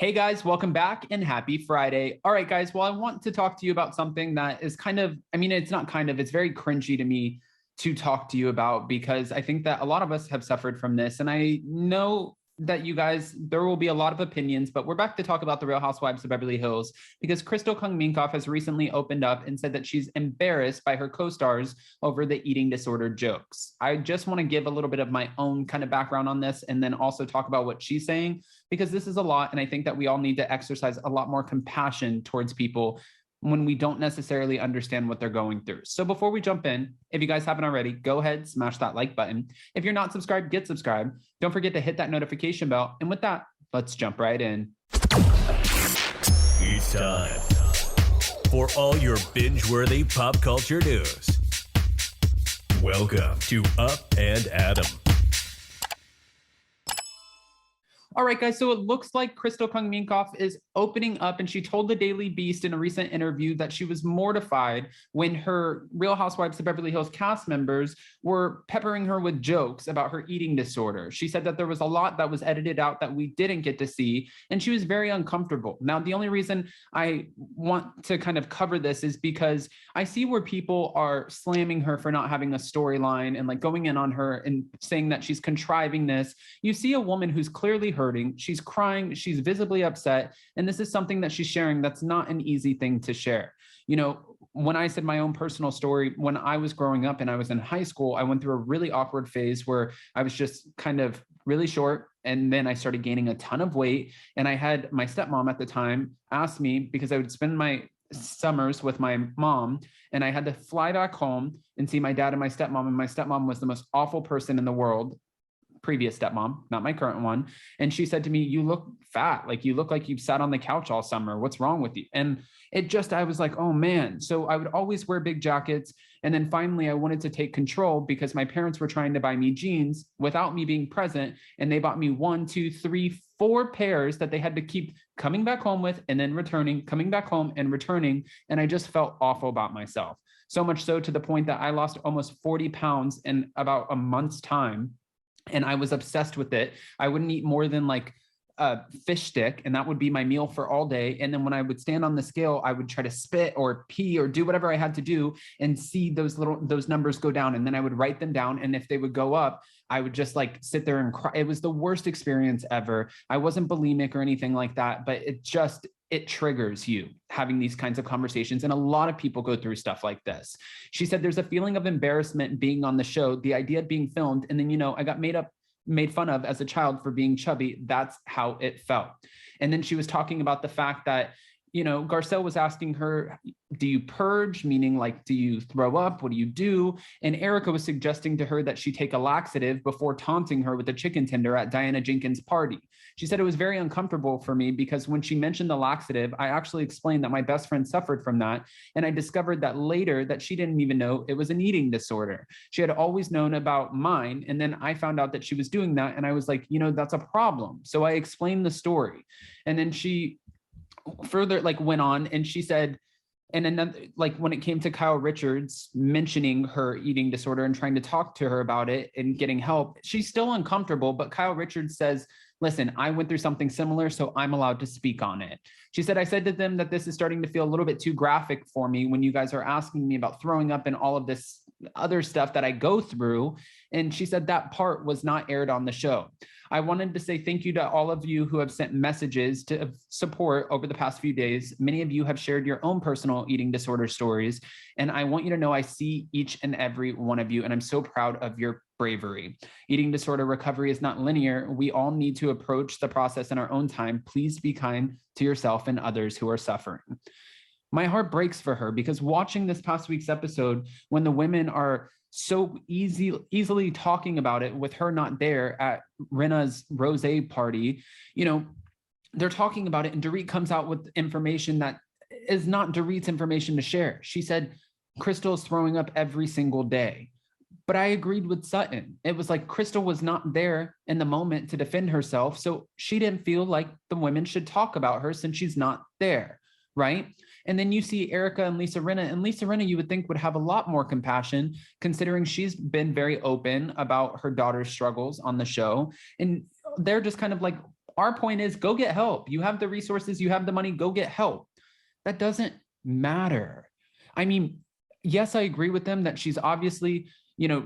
Hey guys, welcome back and happy Friday. All right, guys, well, I want to talk to you about something that is it's very cringy to me to talk to you about because I think that a lot of us have suffered from this. And I know that you guys, there will be a lot of opinions, but we're back to talk about the Real Housewives of Beverly Hills because Crystal Kung Minkoff has recently opened up and said that she's embarrassed by her co-stars over the eating disorder jokes. I just want to give a little bit of my own kind of background on this and then also talk about what she's saying because this is a lot. And I think that we all need to exercise a lot more compassion towards people when we don't necessarily understand what they're going through. So before we jump in, if you guys haven't already, go ahead, smash that like button. If you're not subscribed, get subscribed. Don't forget to hit that notification bell. And with that, let's jump right in. It's time for all your binge-worthy pop culture news. Welcome to Up and Adam. All right, guys, so it looks like Crystal Kung Minkoff is opening up, and she told the Daily Beast in a recent interview that she was mortified when her Real Housewives of Beverly Hills cast members were peppering her with jokes about her eating disorder. She said that there was a lot that was edited out that we didn't get to see, and she was very uncomfortable. Now, the only reason I want to kind of cover this is because I see where people are slamming her for not having a storyline and like going in on her and saying that she's contriving this. You see a woman who's clearly hurting, she's crying, she's visibly upset, and this is something that she's sharing that's not an easy thing to share. You know, when I said my own personal story, when I was growing up and I was in high school, I went through a really awkward phase where I was just kind of really short, and then I started gaining a ton of weight, and I had my stepmom at the time ask me, because I would spend my summers with my mom, and I had to fly back home and see my dad and my stepmom was the most awful person in the world. Previous stepmom, not my current one. And she said to me, "You look fat. Like you look like you've sat on the couch all summer. What's wrong with you?" And I was like, oh man. So I would always wear big jackets. And then finally I wanted to take control because my parents were trying to buy me jeans without me being present. And they bought me 1, 2, 3, 4 pairs that they had to keep coming back home with and then returning, coming back home and returning. And I just felt awful about myself. So much so to the point that I lost almost 40 pounds in about a month's time. And I was obsessed with it. I wouldn't eat more than like a fish stick, and that would be my meal for all day. And then when I would stand on the scale, I would try to spit or pee or do whatever I had to do and see those numbers go down. And then I would write them down. And if they would go up, I would just like sit there and cry. It was the worst experience ever. I wasn't bulimic or anything like that, but it triggers you having these kinds of conversations. And a lot of people go through stuff like this. She said there's a feeling of embarrassment being on the show, the idea of being filmed. And then, you know, I got made fun of as a child for being chubby. That's how it felt. And then she was talking about the fact that, you know, Garcelle was asking her, do you purge? Meaning like, do you throw up? What do you do? And Erica was suggesting to her that she take a laxative before taunting her with a chicken tender at Diana Jenkins' party. She said it was very uncomfortable for me because when she mentioned the laxative, I actually explained that my best friend suffered from that. And I discovered that later that she didn't even know it was an eating disorder. She had always known about mine. And then I found out that she was doing that. And I was like, you know, that's a problem. So I explained the story. And then she further like went on and she said, and then like when it came to Kyle Richards mentioning her eating disorder and trying to talk to her about it and getting help, she's still uncomfortable. But Kyle Richards says, listen, I went through something similar, so I'm allowed to speak on it. She said, I said to them that this is starting to feel a little bit too graphic for me when you guys are asking me about throwing up and all of this other stuff that I go through. And she said that part was not aired on the show. I wanted to say thank you to all of you who have sent messages to support over the past few days. Many of you have shared your own personal eating disorder stories. And I want you to know I see each and every one of you, and I'm so proud of your bravery. Eating disorder recovery is not linear. We all need to approach the process in our own time. Please be kind to yourself and others who are suffering. My heart breaks for her because watching this past week's episode, when the women are so easily talking about it with her not there at Rinna's rosé party, you know, they're talking about it and Dorit comes out with information that is not Dorit's information to share. She said, Crystal is throwing up every single day. But I agreed with Sutton. It was like Crystal was not there in the moment to defend herself. So she didn't feel like the women should talk about her since she's not there, right? And then you see Erica and Lisa Rinna. And Lisa Rinna, you would think, would have a lot more compassion, considering she's been very open about her daughter's struggles on the show. And they're just kind of like, Our point is go get help. You have the resources, you have the money, go get help. That doesn't matter. I mean, yes, I agree with them that she's obviously,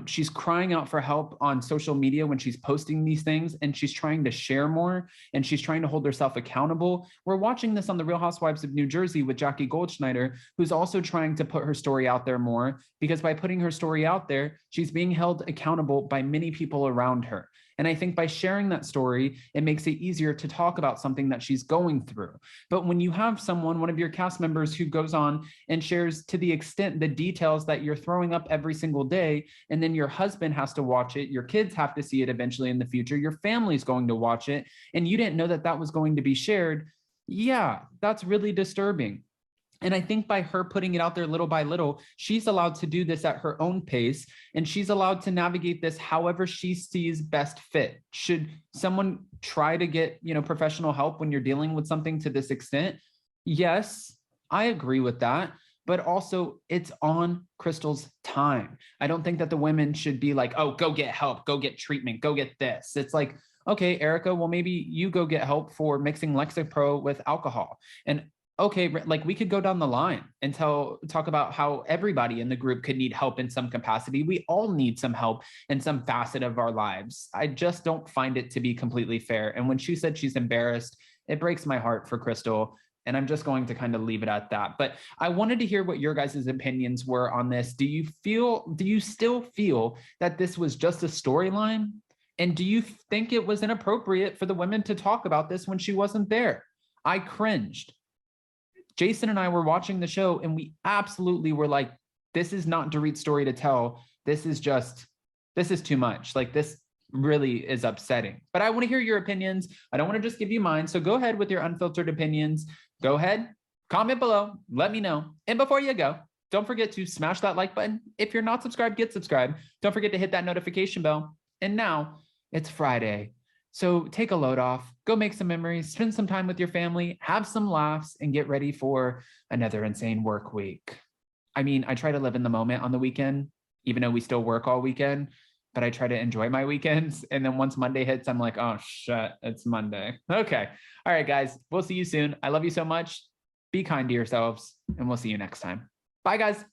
she's crying out for help on social media when she's posting these things, and she's trying to share more, and she's trying to hold herself accountable. We're watching this on the Real Housewives of New Jersey with Jackie Goldschneider, who's also trying to put her story out there more, because by putting her story out there, she's being held accountable by many people around her. And I think by sharing that story, it makes it easier to talk about something that she's going through. But when you have someone, one of your cast members, who goes on and shares to the extent the details that you're throwing up every single day, and then your husband has to watch it, your kids have to see it eventually in the future, your family's going to watch it, and you didn't know that that was going to be shared, yeah, that's really disturbing. And I think by her putting it out there little by little, she's allowed to do this at her own pace, and she's allowed to navigate this however she sees best fit. Should someone try to get, professional help when you're dealing with something to this extent? Yes, I agree with that. But also it's on Crystal's time. I don't think that the women should be like, oh, go get help, go get treatment, go get this. It's like, okay, Erica, well, maybe you go get help for mixing Lexapro with alcohol. And okay, like we could go down the line and talk about how everybody in the group could need help in some capacity. We all need some help in some facet of our lives. I just don't find it to be completely fair. And when she said she's embarrassed, it breaks my heart for Crystal. And I'm just going to kind of leave it at that. But I wanted to hear what your guys' opinions were on this. Do you still feel that this was just a storyline? And do you think it was inappropriate for the women to talk about this when she wasn't there? I cringed. Jason and I were watching the show, and we absolutely were like, this is not Dorit's story to tell. This is too much. Like, this really is upsetting. But I want to hear your opinions. I don't want to just give you mine. So go ahead with your unfiltered opinions. Go ahead, comment below, let me know. And before you go, don't forget to smash that like button. If you're not subscribed, get subscribed. Don't forget to hit that notification bell. And now it's Friday. So take a load off, go make some memories, spend some time with your family, have some laughs, and get ready for another insane work week. I mean, I try to live in the moment on the weekend, even though we still work all weekend, but I try to enjoy my weekends. And then once Monday hits, I'm like, oh shit, it's Monday. Okay. All right, guys, we'll see you soon. I love you so much. Be kind to yourselves, and we'll see you next time. Bye, guys.